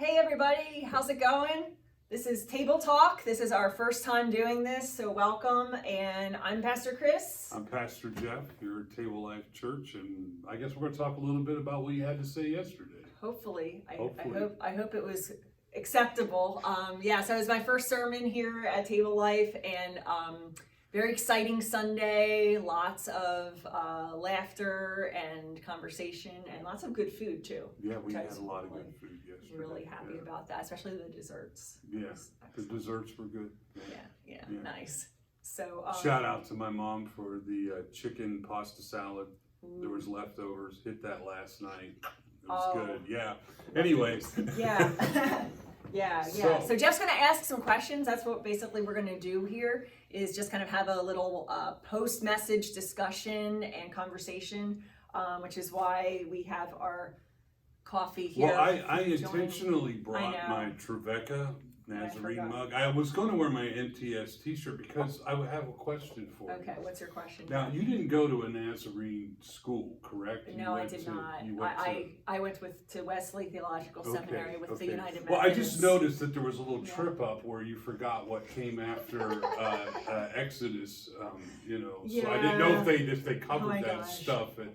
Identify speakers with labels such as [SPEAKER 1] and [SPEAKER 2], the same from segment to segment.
[SPEAKER 1] Hey everybody, how's it going? This is Table Talk. This is our first time doing this, so welcome. And I'm Pastor Chris.
[SPEAKER 2] I'm Pastor Jeff here at Table Life Church, and I guess we're going to talk a little bit about what you had to say yesterday.
[SPEAKER 1] Hopefully. I hope it was acceptable. So it was my first sermon here at Table Life, and very exciting Sunday. Lots of laughter and conversation, and lots of good food too.
[SPEAKER 2] Yeah, we had a lot of good food yesterday.
[SPEAKER 1] Really happy about that, especially the desserts.
[SPEAKER 2] Yeah, the desserts were good.
[SPEAKER 1] Yeah. Nice. So
[SPEAKER 2] shout out to my mom for the chicken pasta salad. There was leftovers. Hit that last night. It was good. Yeah. Anyways.
[SPEAKER 1] Yeah. Yeah. So Jeff's going to ask some questions. That's what basically we're going to do here, is just kind of have a little post-message discussion and conversation, which is why we have our coffee here.
[SPEAKER 2] Well, I intentionally brought my Trevecca Nazarene mug. I was going to wear my NTS t-shirt because I would have a question for you.
[SPEAKER 1] Okay, what's your question?
[SPEAKER 2] Now, you didn't go to a Nazarene school, correct?
[SPEAKER 1] No, I did not. I went to Wesley Theological Seminary with the United Methodist.
[SPEAKER 2] Well, I just noticed that there was a little trip up where you forgot what came after Exodus, So I didn't know if they covered that stuff, and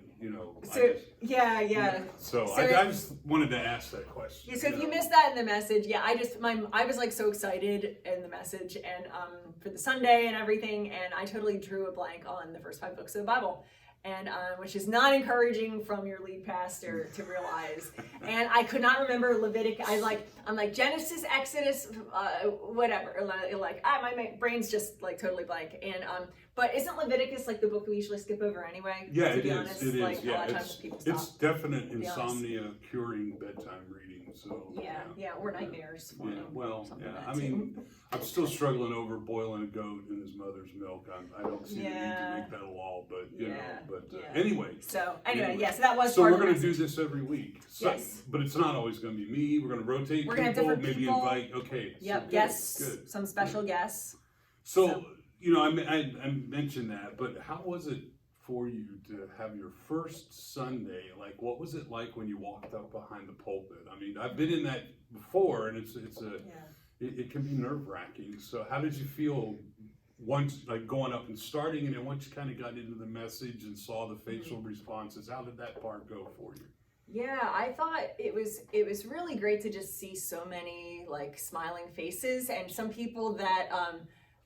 [SPEAKER 1] So
[SPEAKER 2] I just wanted to ask that question.
[SPEAKER 1] Yeah, so if you missed that in the message, I was like so excited in the message and for the Sunday and everything, and I totally drew a blank on the first 5 books of the Bible, and which is not encouraging from your lead pastor to realize. And I could not remember Leviticus. I'm like Genesis, Exodus, whatever. My brain's just like totally blank. And but isn't Leviticus like the book we usually skip over anyway?
[SPEAKER 2] Yeah,
[SPEAKER 1] to
[SPEAKER 2] it
[SPEAKER 1] be
[SPEAKER 2] is.
[SPEAKER 1] honest?
[SPEAKER 2] It is.
[SPEAKER 1] Like,
[SPEAKER 2] Yeah,
[SPEAKER 1] a lot of times people stop,
[SPEAKER 2] it's definite insomnia curing bedtime reading. So
[SPEAKER 1] or nightmares.
[SPEAKER 2] I mean, I'm still struggling over boiling a goat in his mother's milk. I don't see the need to make that a law, but anyway.
[SPEAKER 1] So that was.
[SPEAKER 2] So
[SPEAKER 1] part
[SPEAKER 2] we're
[SPEAKER 1] of
[SPEAKER 2] going to do this every week. So,
[SPEAKER 1] yes.
[SPEAKER 2] But it's not always going to be me. We're going to rotate.
[SPEAKER 1] We're going to have different
[SPEAKER 2] maybe
[SPEAKER 1] people.
[SPEAKER 2] Invite. Okay.
[SPEAKER 1] Yep.
[SPEAKER 2] So
[SPEAKER 1] good. Some special guests.
[SPEAKER 2] So I mentioned that, but how was it for you to have your first Sunday? Like, what was it like when you walked up behind the pulpit? I mean, I've been in that before, and it can be nerve-wracking. So how did you feel once, like, going up and starting, and then once you kind of got into the message and saw the facial responses? How did that part go for you?
[SPEAKER 1] Yeah, I thought it was really great to just see so many like smiling faces, and some people that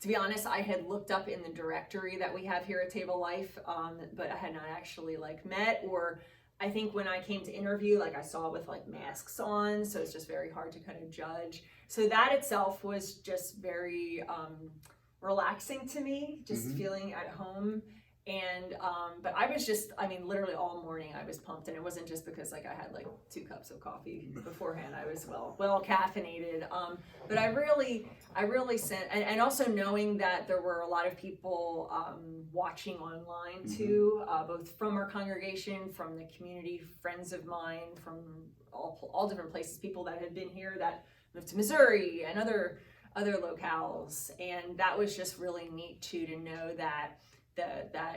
[SPEAKER 1] to be honest, I had looked up in the directory that we have here at Table Life, but I had not actually like met, or I think when I came to interview, like I saw with like masks on, so it's just very hard to kind of judge. So that itself was just very relaxing to me, just feeling at home. And but I was just, literally all morning I was pumped, and it wasn't just because like I had like 2 cups of coffee beforehand. I was well caffeinated. But I really sent, and also knowing that there were a lot of people watching online too, both from our congregation, from the community, friends of mine, from all different places, people that had been here that moved to Missouri and other locales, and that was just really neat too, to know that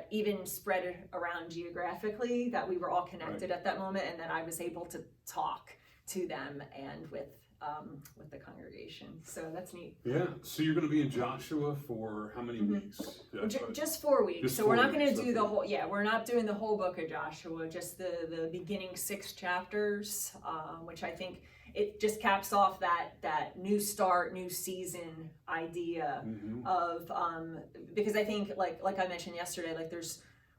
[SPEAKER 1] even spread around geographically, that we were all connected at that moment, and that I was able to talk to them and with the congregation. So that's neat.
[SPEAKER 2] Yeah. So you're going to be in Joshua for how many weeks?
[SPEAKER 1] Just 4 weeks.
[SPEAKER 2] Just
[SPEAKER 1] so we're not going to
[SPEAKER 2] weeks,
[SPEAKER 1] do the whole. Yeah, we're not doing the whole book of Joshua. Just the beginning 6 chapters, which I think it just caps off that new start, new season idea of because I think like I mentioned yesterday, like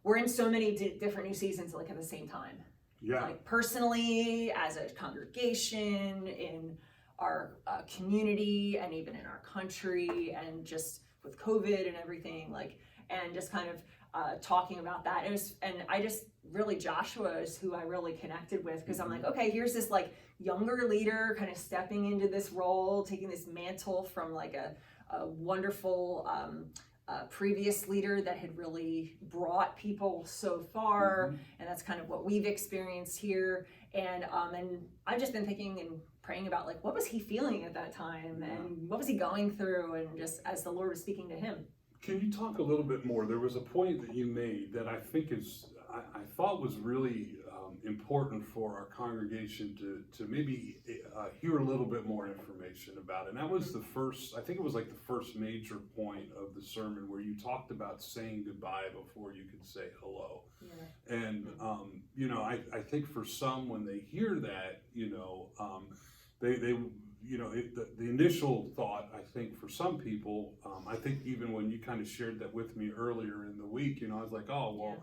[SPEAKER 1] we're in so many different new seasons like at the same time.
[SPEAKER 2] Yeah.
[SPEAKER 1] Like personally, as a congregation, in our community, and even in our country, and just with COVID and everything, like, and just kind of talking about that. And I just really, Joshua is who I really connected with, because I'm like, okay, here's this like younger leader kind of stepping into this role, taking this mantle from like a wonderful previous leader that had really brought people so far, and that's kind of what we've experienced here. And I've just been thinking and praying about like, what was he feeling at that time, and what was he going through, and just as the Lord was speaking to him.
[SPEAKER 2] Can you talk a little bit more? There was a point that you made that I think I thought was really important for our congregation to maybe hear a little bit more information about it. And that was the first, I think it was like the first major point of the sermon where you talked about saying goodbye before you could say hello.
[SPEAKER 1] Yeah.
[SPEAKER 2] And, you know, I think for some, when they hear that, you know, they you know, the initial thought, I think for some people, I think even when you kind of shared that with me earlier in the week, you know, I was like, oh, well,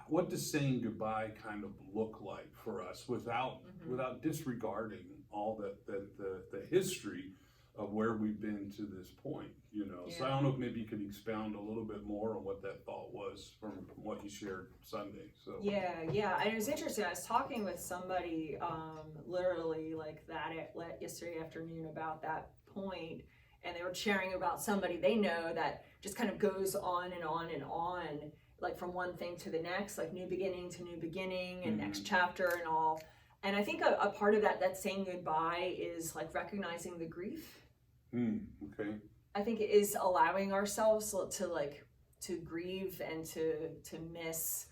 [SPEAKER 2] what does saying goodbye kind of look like for us without disregarding all the history of where we've been to this point, you know? So I don't know if maybe you could expound a little bit more on what that thought was from what you shared Sunday. So
[SPEAKER 1] Yeah, and it was interesting. I was talking with somebody literally like that yesterday afternoon about that point, and they were sharing about somebody they know that just kind of goes on and on and on, like from one thing to the next, like new beginning to new beginning and next chapter and all. And I think a part of that saying goodbye is like recognizing the grief.
[SPEAKER 2] Okay.
[SPEAKER 1] I think it is allowing ourselves to grieve and to miss,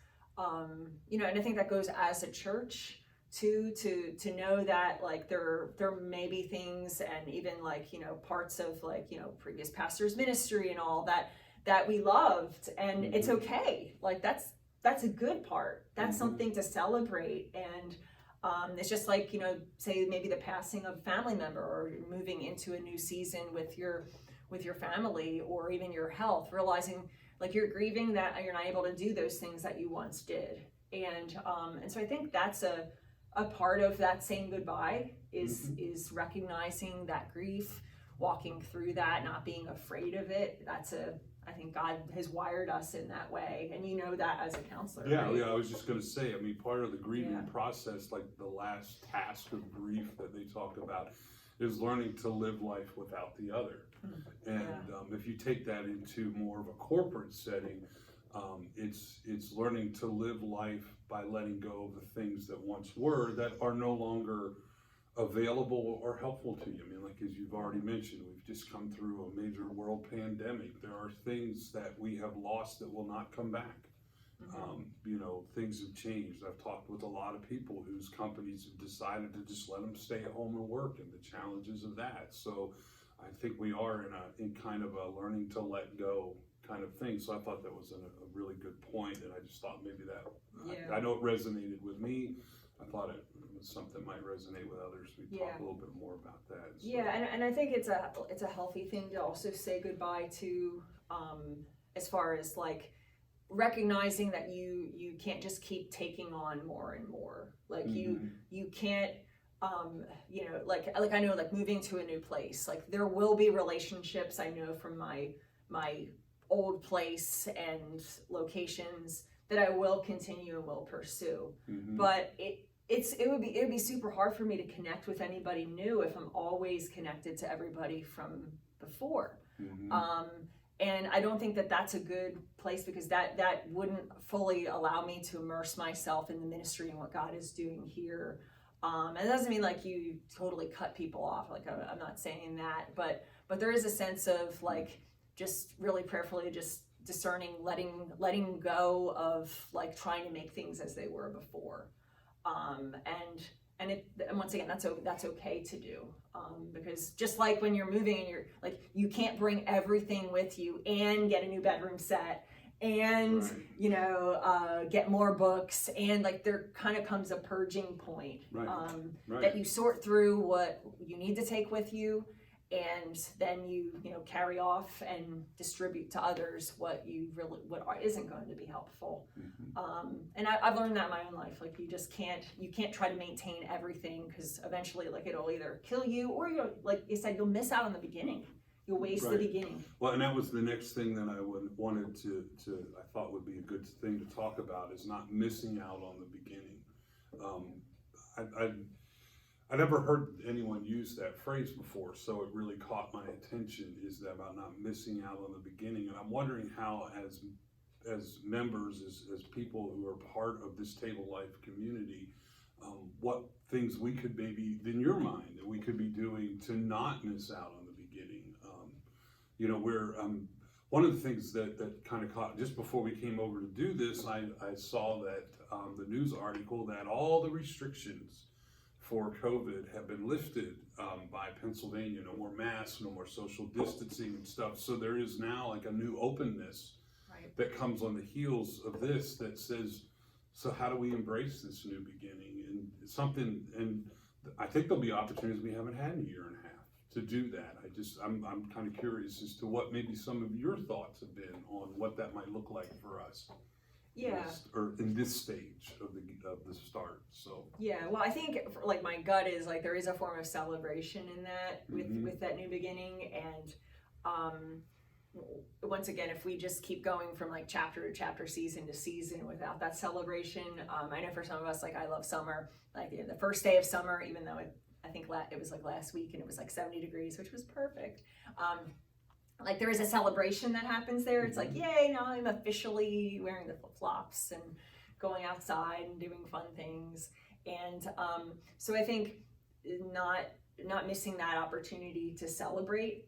[SPEAKER 1] you know, and I think that goes as a church too, to know that like there may be things, and even like, you know, parts of like, you know, previous pastors' ministry and all that we loved, and it's okay. Like that's a good part. That's something to celebrate. And it's just like, you know, say maybe the passing of a family member, or moving into a new season with your family, or even your health, realizing like you're grieving that you're not able to do those things that you once did. And so I think that's a part of that saying goodbye is recognizing that grief, walking through that, not being afraid of it. I think God has wired us in that way, and you know that as a counselor.
[SPEAKER 2] Yeah,
[SPEAKER 1] right?
[SPEAKER 2] yeah. I was just going to say, I mean, part of the grieving process, like the last task of grief that they talk about, is learning to live life without the other. And if you take that into more of a corporate setting, it's learning to live life by letting go of the things that once were that are no longer available or helpful to you. I mean, like as you've already mentioned, we've just come through a major world pandemic. There are things that we have lost that will not come back. You know, things have changed. I've talked with a lot of people whose companies have decided to just let them stay at home and work, and the challenges of that. So I think we are in kind of a learning to let go kind of thing. So I thought that was a really good point, and I just thought maybe that, I know it resonated with me. I thought it was something that might resonate with others. We talk a little bit more about that. So.
[SPEAKER 1] Yeah, and I think it's a healthy thing to also say goodbye to, as far as like recognizing that you can't just keep taking on more and more. Like you can't, you know, like I know, like moving to a new place, like there will be relationships I know from my old place and locations that I will continue and will pursue. But it would be super hard for me to connect with anybody new if I'm always connected to everybody from before. And I don't think that that's a good place, because that wouldn't fully allow me to immerse myself in the ministry and what God is doing here. And it doesn't mean like you totally cut people off. Like I'm not saying that, but there is a sense of like just really prayerfully just discerning, letting go of like trying to make things as they were before. And once again, that's okay to do, because just like when you're moving and you're like, you can't bring everything with you and get a new bedroom set and you know get more books, and like there kind of comes a purging point that you sort through what you need to take with you, and then you carry off and distribute to others what isn't going to be helpful. And I've learned that in my own life. Like you can't try to maintain everything, because eventually like it'll either kill you, or like you said, you'll miss out on the beginning. You'll waste the beginning. Well,
[SPEAKER 2] and that was the next thing that I wanted to I thought would be a good thing to talk about, is not missing out on the beginning. I never heard anyone use that phrase before, so it really caught my attention, is that about not missing out on the beginning. And I'm wondering how, as members, as people who are part of this Table Life community, what things we could maybe, in your mind, that we could be doing to not miss out on the beginning. You know, one of the things that kind of caught, just before we came over to do this, I saw that the news article that all the restrictions for COVID have been lifted by Pennsylvania. No more masks, no more social distancing and stuff. So there is now like a new openness that comes on the heels of this that says, so how do we embrace this new beginning? And something, and I think there'll be opportunities we haven't had in a year and a half to do that. I'm kind of curious as to what maybe some of your thoughts have been on what that might look like for us.
[SPEAKER 1] Yeah.
[SPEAKER 2] Or in this stage of the start. So
[SPEAKER 1] yeah, well, I think like my gut is like there is a form of celebration in that with that new beginning, and once again, if we just keep going from like chapter to chapter, season to season without that celebration, I know for some of us, like I love summer, like the first day of summer, even though I think it was like last week and it was like 70 degrees, which was perfect. Like there is a celebration that happens there. It's like, yay, now I'm officially wearing the flip-flops and going outside and doing fun things. And so I think not missing that opportunity to celebrate.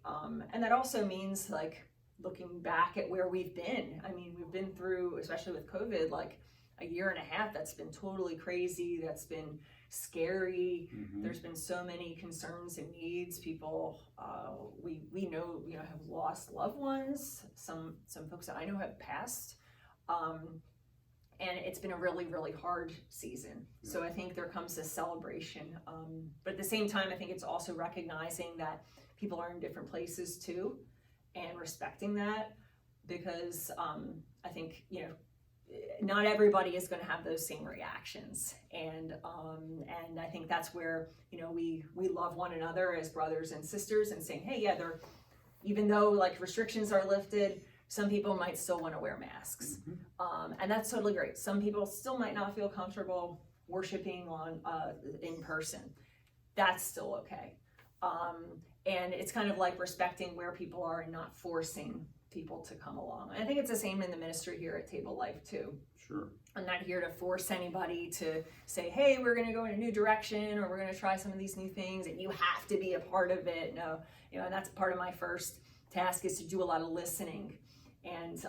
[SPEAKER 1] And that also means like looking back at where we've been. I mean, we've been through, especially with COVID, like a year and a half that's been totally crazy, that's been scary. There's been so many concerns and needs. People we know, have lost loved ones. Some folks that I know have passed. And it's been a really, really hard season. So I think there comes this celebration. But at the same time, I think it's also recognizing that people are in different places too, and respecting that, because I think, not everybody is going to have those same reactions, and I think that's where we love one another as brothers and sisters, and saying, hey, yeah, even though like restrictions are lifted, some people might still want to wear masks, and that's totally great. Some people still might not feel comfortable worshiping in person. That's still okay, and it's kind of like respecting where people are and not forcing people to come along. And I think it's the same in the ministry here at Table Life too.
[SPEAKER 2] Sure.
[SPEAKER 1] I'm not here to force anybody to say, hey, we're going to go in a new direction, or we're going to try some of these new things and you have to be a part of it. No, and that's part of my first task, is to do a lot of listening and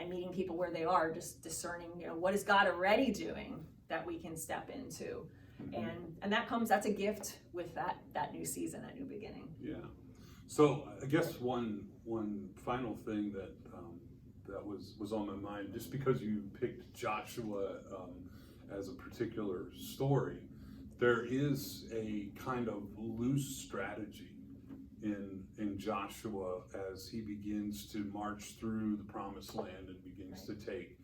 [SPEAKER 1] meeting people where they are, just discerning, what is God already doing that we can step into. And that's a gift with that new season, that new beginning.
[SPEAKER 2] Yeah. So I guess one final thing that was on my mind, just because you picked Joshua as a particular story, there is a kind of loose strategy in Joshua as he begins to march through the promised land and begins to take.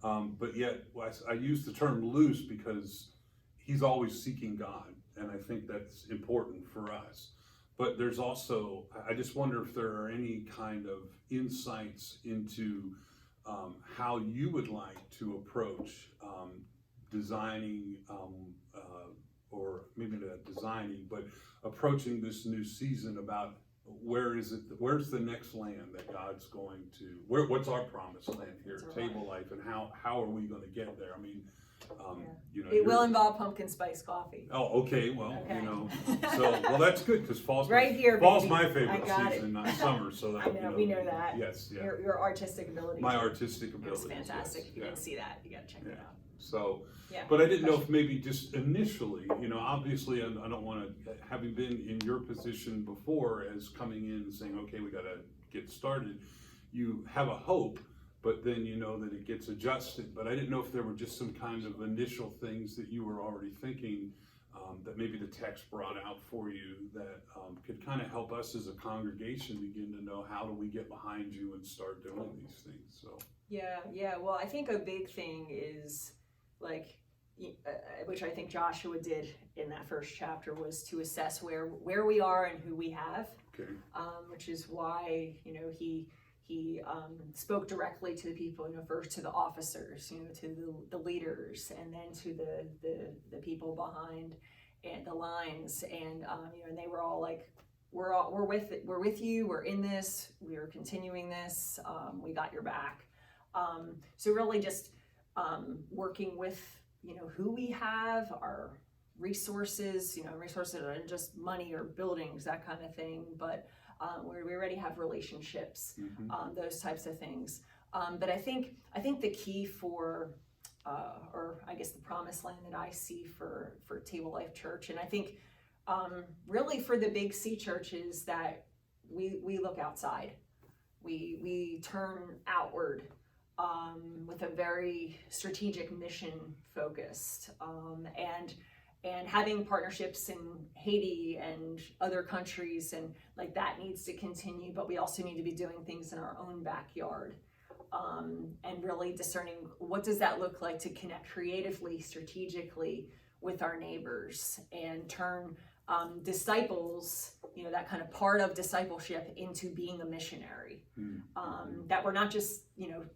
[SPEAKER 2] But yet, I use the term loose because he's always seeking God, and I think that's important for us. But there's also, I just wonder if there are any kind of insights into how you would like to approach designing, or maybe not designing, but approaching this new season about where's the next land that God's going to, what's our promised land here at Table Life, and how are we going to get there? I mean,
[SPEAKER 1] it will involve pumpkin spice coffee.
[SPEAKER 2] Oh, okay. Well, so that's good, because fall's
[SPEAKER 1] right here.
[SPEAKER 2] Fall's
[SPEAKER 1] baby.
[SPEAKER 2] my favorite season, not summer. So that,
[SPEAKER 1] I know, we know that.
[SPEAKER 2] Yes, yeah.
[SPEAKER 1] Your artistic ability.
[SPEAKER 2] My artistic ability.
[SPEAKER 1] It's fantastic.
[SPEAKER 2] Yes,
[SPEAKER 1] if you didn't see that, you got to check it out.
[SPEAKER 2] So,
[SPEAKER 1] yeah.
[SPEAKER 2] But I didn't know if maybe just initially, obviously, I don't want to, having been in your position before as coming in and saying, okay, we got to get started. You have a hope, but then you know that it gets adjusted. But I didn't know if there were just some kind of initial things that you were already thinking that maybe the text brought out for you that could kind of help us as a congregation begin to know, how do we get behind you and start doing these things. So
[SPEAKER 1] yeah. Well, I think a big thing is like, which I think Joshua did in that first chapter, was to assess where we are and who we have.
[SPEAKER 2] Okay.
[SPEAKER 1] Which is why he spoke directly to the people, first to the officers, to the leaders, and then to the people behind and the lines, and and they were all like, we're with you, we're in this, we're continuing this, we got your back. So really just working with who we have, our resources, resources that aren't just money or buildings, that kind of thing, but where we already have relationships,
[SPEAKER 2] Mhm.
[SPEAKER 1] those types of things. But I think the key for, or I guess the promised land that I see for Table Life Church, and I think really for the big C churches, that we look outside. We turn outward with a very strategic mission focused, and having partnerships in Haiti and other countries, and like that needs to continue, but we also need to be doing things in our own backyard, and really discerning what does that look like to connect creatively, strategically with our neighbors, and turn disciples, that kind of part of discipleship, into being a missionary. That we're not just,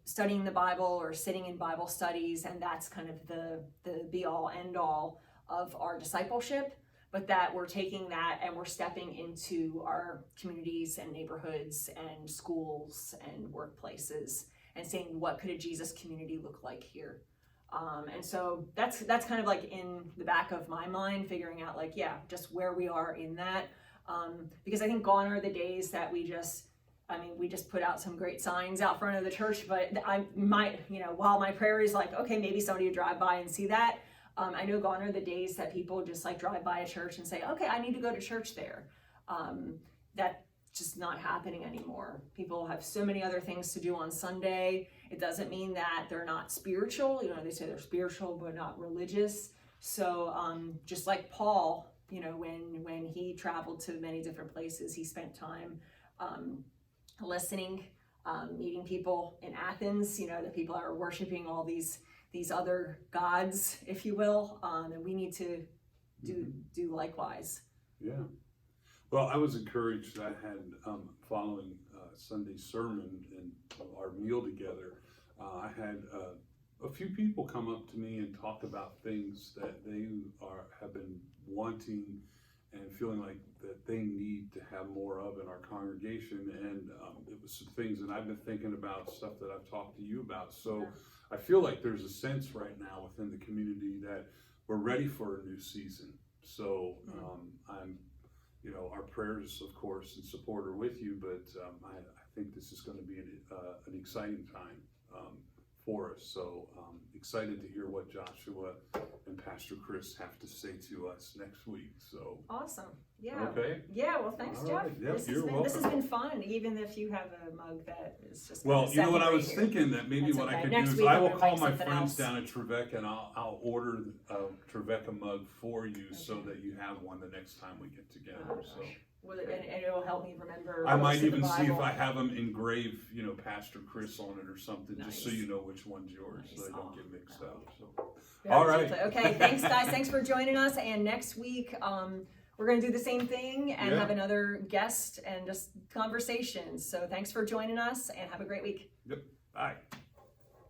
[SPEAKER 1] studying the Bible or sitting in Bible studies, and that's kind of the be all end all of our discipleship, but that we're taking that and we're stepping into our communities and neighborhoods and schools and workplaces and saying, what could a Jesus community look like here? And so that's kind of like in the back of my mind, figuring out just where we are in that. Because I think gone are the days that we just put out some great signs out front of the church, but I might, while my prayer is like, okay, maybe somebody would drive by and see that. I know gone are the days that people just like drive by a church and say, okay, I need to go to church there. That's just not happening anymore. People have so many other things to do on Sunday. It doesn't mean that they're not spiritual. They say they're spiritual but not religious. So just like Paul, when he traveled to many different places, he spent time listening, meeting people in Athens. The people are worshiping all these other gods, if you will, and we need to do likewise.
[SPEAKER 2] Yeah. Well, I was encouraged. I had, following Sunday's sermon and our meal together, I had a few people come up to me and talk about things that they have been wanting and feeling like that they need to have more of in our congregation. And it was some things that I've been thinking about, stuff that I've talked to you about. So I feel like there's a sense right now within the community that we're ready for a new season. So I'm, our prayers, of course, and support are with you, but I think this is going to be an exciting time for us. So excited to hear what Joshua and Pastor Chris have to say to us next week. So
[SPEAKER 1] awesome. Yeah.
[SPEAKER 2] Okay.
[SPEAKER 1] Yeah. Well, thanks,
[SPEAKER 2] All
[SPEAKER 1] Jeff.
[SPEAKER 2] right. Yep,
[SPEAKER 1] This
[SPEAKER 2] welcome.
[SPEAKER 1] has been fun, even if you have a mug that is just.
[SPEAKER 2] Well, you know what I was
[SPEAKER 1] here.
[SPEAKER 2] thinking, that maybe
[SPEAKER 1] That's
[SPEAKER 2] what I
[SPEAKER 1] okay.
[SPEAKER 2] could
[SPEAKER 1] Next
[SPEAKER 2] do is
[SPEAKER 1] week
[SPEAKER 2] I
[SPEAKER 1] I'm
[SPEAKER 2] will
[SPEAKER 1] gonna
[SPEAKER 2] call
[SPEAKER 1] bring
[SPEAKER 2] my
[SPEAKER 1] something
[SPEAKER 2] friends
[SPEAKER 1] else.
[SPEAKER 2] down at Trevecca, and I'll order a Trevecca mug for you so that you have one the next time we get together.
[SPEAKER 1] Oh,
[SPEAKER 2] So
[SPEAKER 1] gosh. Well, and it'll help me remember.
[SPEAKER 2] I might
[SPEAKER 1] most of the
[SPEAKER 2] even see if
[SPEAKER 1] Bible.
[SPEAKER 2] I have them engrave, Pastor Chris on it or something, just so
[SPEAKER 1] Nice.
[SPEAKER 2] you know which one's yours, so
[SPEAKER 1] Nice.
[SPEAKER 2] they don't
[SPEAKER 1] Oh,
[SPEAKER 2] get mixed
[SPEAKER 1] no.
[SPEAKER 2] up. So.
[SPEAKER 1] Very
[SPEAKER 2] All right.
[SPEAKER 1] deeply. Okay, thanks guys. Thanks for joining us. And next week, we're going to do the same thing and
[SPEAKER 2] Yeah.
[SPEAKER 1] have another guest and just conversations. So thanks for joining us and have a great week.
[SPEAKER 2] Yep. Bye.